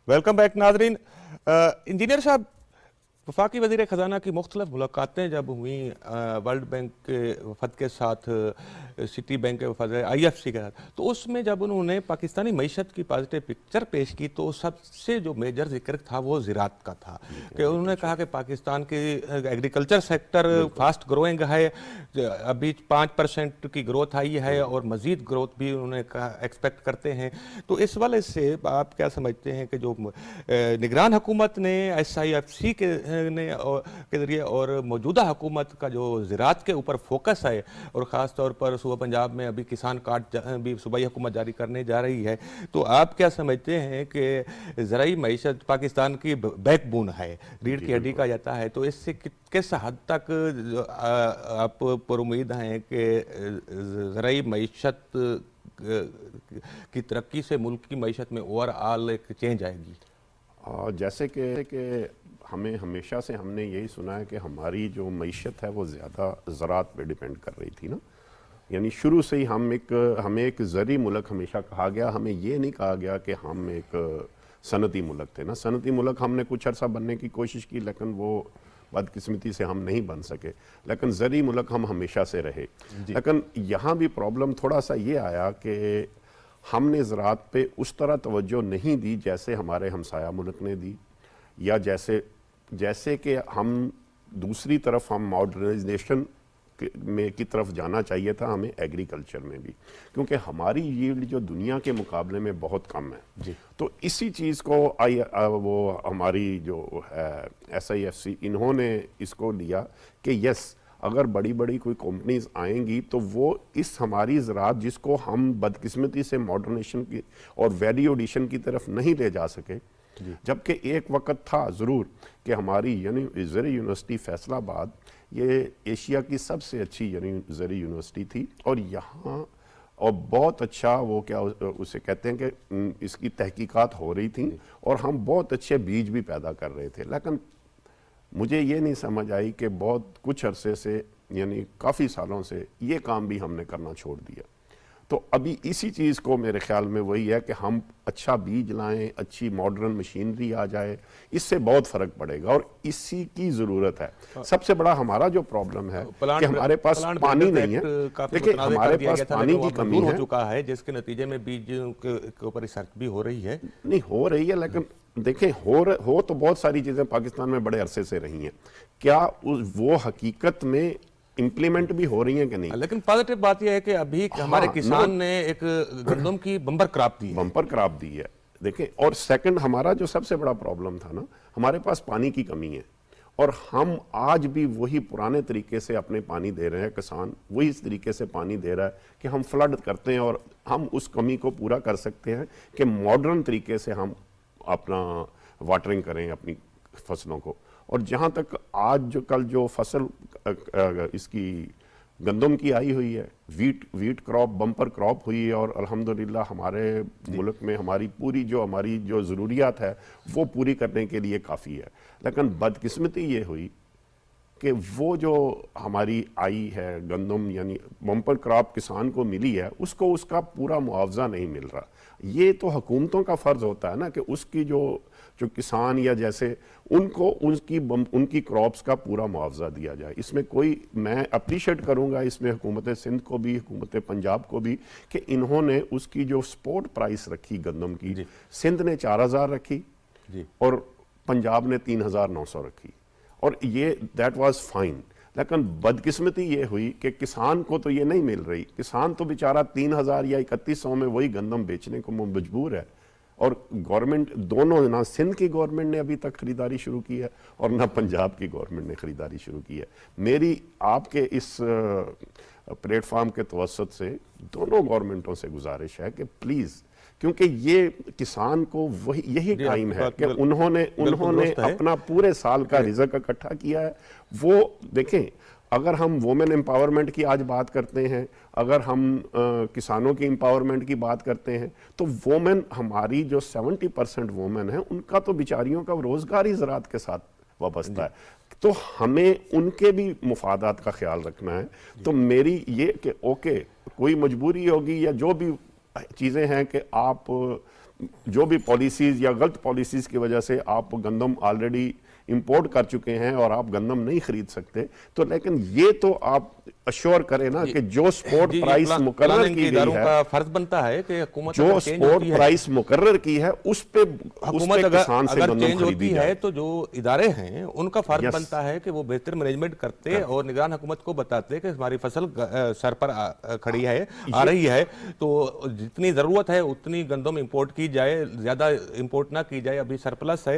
Welcome back नाजरीन। Engineer साहब, वफाकी वज़ीर ख़जाना की मुख्तलिफ मुलाकातें जब हुई वर्ल्ड बैंक के वफद के साथ, सिटी बैंक के वफद, IFC के साथ, तो उसमें जब उन्होंने पाकिस्तानी मईशत की पॉजिटिव पिक्चर पेश की तो सबसे जो मेजर जिक्र था वो ज़राअत का था कि उन्होंने कहा कि पाकिस्तान की एग्रीकल्चर सेक्टर फास्ट ग्रोइंग है, अभी 5% की ग्रोथ आई है और मज़ीद ग्रोथ भी उन्होंने कहा एक्सपेक्ट करते हैं। तो इस वाले से आप क्या समझते हैं कि जो निगरान हुकूमत ने SIFC के जरिए और मौजूदा हुकूमत का जो ज़राअत के ऊपर फोकस है और ख़ास तौर पर सूबा पंजाब में अभी किसान कार्ड भी सूबाई हुकूमत जारी करने जा रही है, तो आप क्या समझते हैं कि ज़राई मईशत पाकिस्तान की बैकबोन है, रीढ़ की हड्डी कहा जाता है, तो इससे किस हद तक आप पर उम्मीद हैं कि ज़राई मईशत की तरक्की से मुल्क की मईशत में ओवरऑल एक चेंज आएगी? जैसे कि हमें हमेशा से हमने यही सुना है कि हमारी जो मईशत है वो ज़्यादा ज़राअत पे डिपेंड कर रही थी ना, यानी शुरू से ही हमें एक ज़री मुल्क हमेशा कहा गया, हमें ये नहीं कहा गया कि हम एक सनती मुल्क थे ना। सनती मुल्क हमने कुछ अर्सा बनने की कोशिश की लेकिन वो बदकिस्मती से हम नहीं बन सके, लेकिन ज़री मुल्क हम हमेशा से रहे। लेकिन यहाँ भी प्रॉब्लम थोड़ा सा ये आया कि हमने ज़राअत पे उस तरह तवज्जो नहीं दी जैसे हमारे हमसाया मुल्क ने दी, या जैसे कि हम दूसरी तरफ हम मॉडर्नाइजेशन में की तरफ जाना चाहिए था हमें एग्रीकल्चर में भी, क्योंकि हमारी यील्ड जो दुनिया के मुकाबले में बहुत कम है जी। तो इसी चीज़ को वो हमारी जो है SIFC इन्होंने इसको लिया कि यस, अगर बड़ी बड़ी कोई कंपनीज आएंगी तो वो इस हमारी ज़राअत जिसको हम बदकिस्मती से मॉडर्नेशन की और वैल्यू एडिशन की तरफ नहीं ले जा सके, जबकि एक वक्त था ज़रूर कि हमारी ज़री यूनिवर्सिटी फैसलाबाद ये एशिया की सबसे अच्छी ज़री यूनिवर्सिटी थी और यहाँ और बहुत अच्छा वो क्या उसे कहते हैं कि इसकी तहकीकात हो रही थी और हम बहुत अच्छे बीज भी पैदा कर रहे थे। लेकिन मुझे ये नहीं समझ आई कि बहुत कुछ अरसे से यानी काफ़ी सालों से ये काम भी हमने करना छोड़ दिया। तो अभी इसी चीज़ को मेरे ख्याल में वही है कि हम अच्छा बीज लाएं, अच्छी मॉडर्न मशीनरी आ जाए, इससे बहुत फ़र्क पड़ेगा और इसी की ज़रूरत है। सबसे बड़ा हमारा जो प्रॉब्लम है कि हमारे पास पानी नहीं है। देखिए हमारे पास पानी की कमी हो चुका है जिसके नतीजे में बीज के ऊपर रिसर्च भी हो रही है, नहीं हो रही है, लेकिन देखें हो तो बहुत सारी चीज़ें पाकिस्तान में बड़े अरसे से रही हैं, क्या वो हकीकत में इंप्लीमेंट भी हो रही हैं कि नहीं? लेकिन पॉजिटिव बात यह है कि अभी हमारे किसान ने एक गंदम की बम्पर क्रॉप दी है। देखें, और सेकंड हमारा जो सबसे बड़ा प्रॉब्लम था ना, हमारे पास पानी की कमी है और हम आज भी वही पुराने तरीके से अपने पानी दे रहे हैं, किसान वही इस तरीके से पानी दे रहा है कि हम फ्लड करते हैं और हम उस कमी को पूरा कर सकते हैं कि मॉडर्न तरीके से हम अपना वाटरिंग करें अपनी फसलों को। और जहाँ तक आज कल जो फसल इसकी गंदम की आई हुई है, वीट क्रॉप बम्पर क्रॉप हुई है और अल्हम्दुलिल्लाह हमारे मुल्क में हमारी जो ज़रूरियात है वो पूरी करने के लिए काफ़ी है। लेकिन बदकिस्मती ये हुई कि वो जो हमारी आई है गंदम यानी बम्पर क्रॉप किसान को मिली है, उसको उसका पूरा मुआवजा नहीं मिल रहा। ये तो हुकूमतों का फ़र्ज़ होता है ना कि उसकी जो किसान या जैसे उनको उनकी क्रॉप्स का पूरा मुआवजा दिया जाए। इसमें मैं अप्रिशिएट करूंगा इसमें हुकूमत सिंध को भी, हुकूमत पंजाब को भी, कि इन्होंने उसकी जो स्पोर्ट प्राइस रखी गंदम की, सिंध ने 4000 रखी और पंजाब ने 3900 रखी और ये दैट वाज फाइन। लेकिन बदकिस्मती ये हुई कि किसान को तो ये नहीं मिल रही, किसान तो बेचारा 3000 या 3100 में वही गंदम बेचने को मजबूर है और गवर्नमेंट दोनों, ना सिंध की गवर्नमेंट ने अभी तक खरीदारी शुरू की है और ना पंजाब की गवर्नमेंट ने खरीदारी शुरू की है। मेरी आपके इस प्लेटफार्म के तवसत से दोनों गवर्नमेंटों से गुजारिश है कि प्लीज़, क्योंकि ये किसान को यही टाइम है कि उन्होंने अपना पूरे साल का रिज़्क इकट्ठा किया है। वो देखें, अगर हम वुमेन एम्पावरमेंट की आज बात करते हैं, अगर हम किसानों की एम्पावरमेंट की बात करते हैं, तो वुमेन हमारी जो 70% वुमेन है उनका तो बेचारियों का रोजगार ही ज़राअत के साथ वाबस्ता है। तो हमें उनके भी मुफादात का ख्याल रखना है। तो मेरी ये कि ओके, कोई मजबूरी होगी या जो भी चीज़ें हैं कि आप जो भी पॉलिसीज या गलत पॉलिसीज की वजह से आप गंदम ऑलरेडी इंपोर्ट कर चुके हैं और आप गंदम नहीं खरीद सकते, तो लेकिन ये तो आप अश्योर करें ना कि जो स्पोर्ट प्राइस मुकर्रर की गई है, का फर्ज बनता है कि हुकूमत जो स्पोर्ट प्राइस मुकर्रर की है उस पे हुकूमत किसान से अगर गंदम चेंज होती खरीदी है जाए। तो जो इदारे हैं उनका फर्ज Yes. बनता है कि वो बेहतर मैनेजमेंट करते और निगरान हुकूमत को बताते कि हमारी फसल सर पर खड़ी है, आ रही है, तो जितनी जरूरत है उतनी गंदम इंपोर्ट की जाए, ज्यादा इंपोर्ट ना की जाए, अभी सरप्लस है।